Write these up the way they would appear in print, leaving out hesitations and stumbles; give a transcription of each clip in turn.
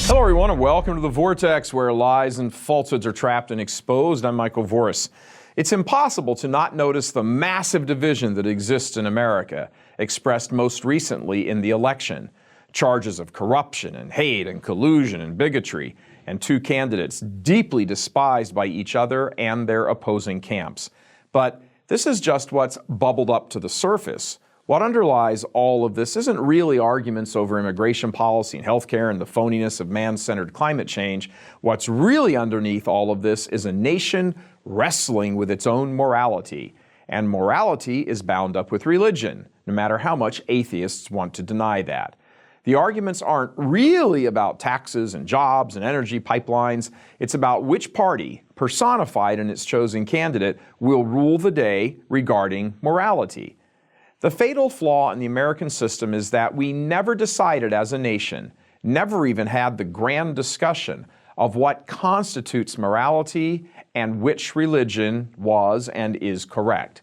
Hello everyone and welcome to the Vortex, where lies and falsehoods are trapped and exposed. I'm Michael Voris. It's impossible to not notice the massive division that exists in America, expressed most recently in the election. Charges of corruption and hate and collusion and bigotry, and two candidates deeply despised by each other and their opposing camps. But this is just what's bubbled up to the surface. What underlies all of this isn't really arguments over immigration policy and healthcare and the phoniness of man-centered climate change. What's really underneath all of this is a nation wrestling with its own morality. And morality is bound up with religion, no matter how much atheists want to deny that. The arguments aren't really about taxes and jobs and energy pipelines. It's about which party, personified in its chosen candidate, will rule the day regarding morality. The fatal flaw in the American system is that we never decided as a nation, never even had the grand discussion of what constitutes morality and which religion was and is correct.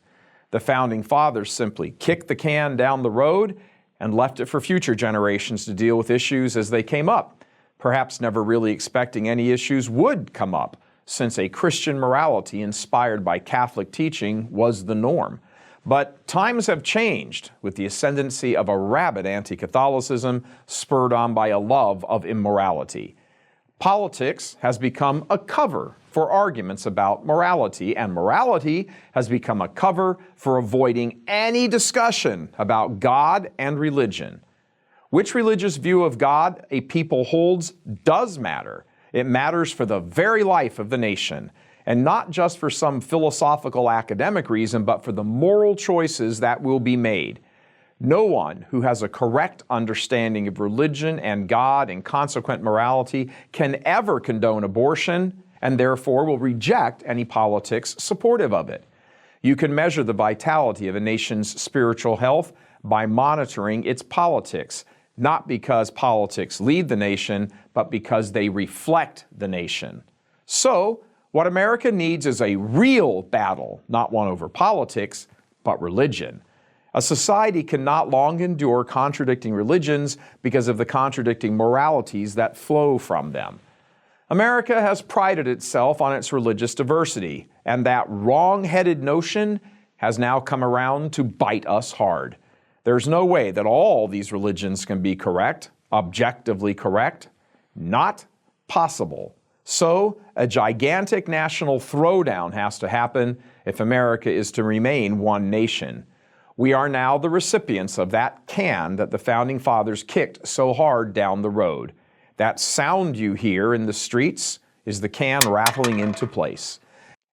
The Founding Fathers simply kicked the can down the road and left it for future generations to deal with issues as they came up, perhaps never really expecting any issues would come up, since a Christian morality inspired by Catholic teaching was the norm. But times have changed with the ascendancy of a rabid anti-Catholicism spurred on by a love of immorality. Politics has become a cover for arguments about morality, and morality has become a cover for avoiding any discussion about God and religion. Which religious view of God a people holds does matter. It matters for the very life of the nation. And not just for some philosophical academic reason, but for the moral choices that will be made. No one who has a correct understanding of religion and God and consequent morality can ever condone abortion, and therefore will reject any politics supportive of it. You can measure the vitality of a nation's spiritual health by monitoring its politics, not because politics lead the nation, but because they reflect the nation. So, what America needs is a real battle, not one over politics, but religion. A society cannot long endure contradicting religions because of the contradicting moralities that flow from them. America has prided itself on its religious diversity, and that wrong-headed notion has now come around to bite us hard. There's no way that all these religions can be correct, objectively correct. Not possible. So, a gigantic national throwdown has to happen if America is to remain one nation. We are now the recipients of that can that the Founding Fathers kicked so hard down the road. That sound you hear in the streets is the can rattling into place.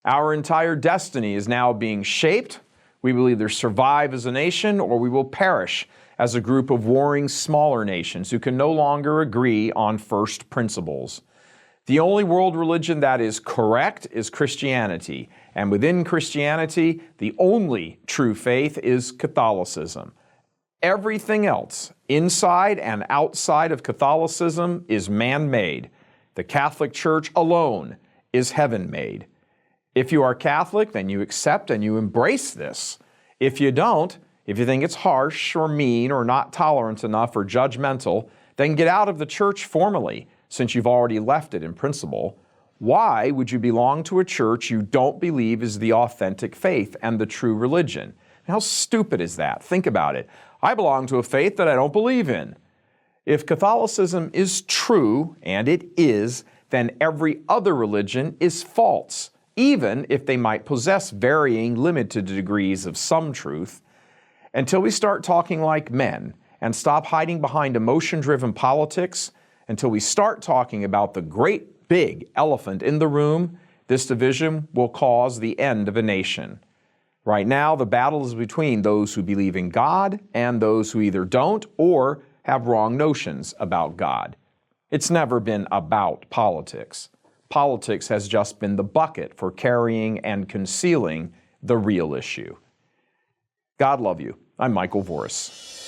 Our entire destiny is now being shaped. We will either survive as a nation or we will perish as a group of warring smaller nations who can no longer agree on first principles. The only world religion that is correct is Christianity, and within Christianity, the only true faith is Catholicism. Everything else, inside and outside of Catholicism, is man-made. The Catholic Church alone is heaven-made. If you are Catholic, then you accept and you embrace this. If you don't, if you think it's harsh or mean or not tolerant enough or judgmental, then get out of the church formally, since you've already left it in principle. Why would you belong to a church you don't believe is the authentic faith and the true religion? How stupid is that? Think about it. I belong to a faith that I don't believe in. If Catholicism is true, and it is, then every other religion is false, even if they might possess varying limited degrees of some truth. Until we start talking like men and stop hiding behind emotion-driven politics, until we start talking about the great big elephant in the room, this division will cause the end of a nation. Right now, the battle is between those who believe in God and those who either don't or have wrong notions about God. It's never been about politics. Politics has just been the bucket for carrying and concealing the real issue. God love you. I'm Michael Voris.